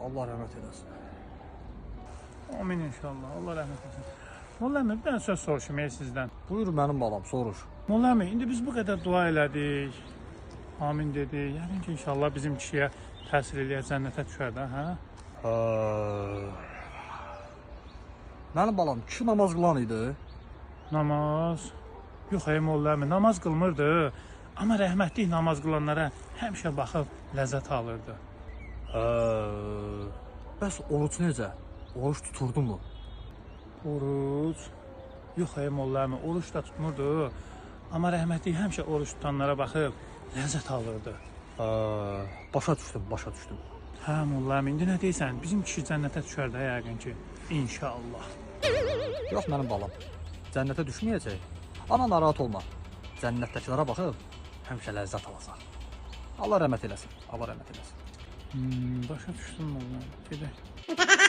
Allah rəhmət eləsin. Amin inşallah. Allah rəhmət etsin. Molla əmi, bir dənə söz soruşum sizdən. Buyur mənim balam, soruş. Molla əmi, indi biz bu qədər dua elədik. Amin dedik. Yəqin ki, inşallah bizim kişiyə təsir eləyər, cənnətə düşər də, hə? Mənim balam, kişi namaz qılan idi. Namaz? Yox, molla əmi, namaz qılmırdı. Amma rəhmətlik namaz qılanlara həmişə baxıb ləzzət alırdı. Bəs oruç necə? Oruç tuturdu mu? Oruç? Yox, molla əmi, oruç da tutmurdu. Amma rəhmətlik həmişə oruç tutanlara baxıb ləzzət alırdı. Başa düşdüm, başa düşdüm. Hə, molla əmi, indi nə deyirsən? Bizim kişi cənnətə düşər də yəqin ki, inşallah. Yox mənim balam, cənnətə düşməyəcək. Ana narahat olma. Cənnətdəkilərə baxıb həmişə ləzzət alacaq. Allah rəhmət eləsin. Allah rəhmət eləsin. Başa düşdüm molla əmi. Gedək.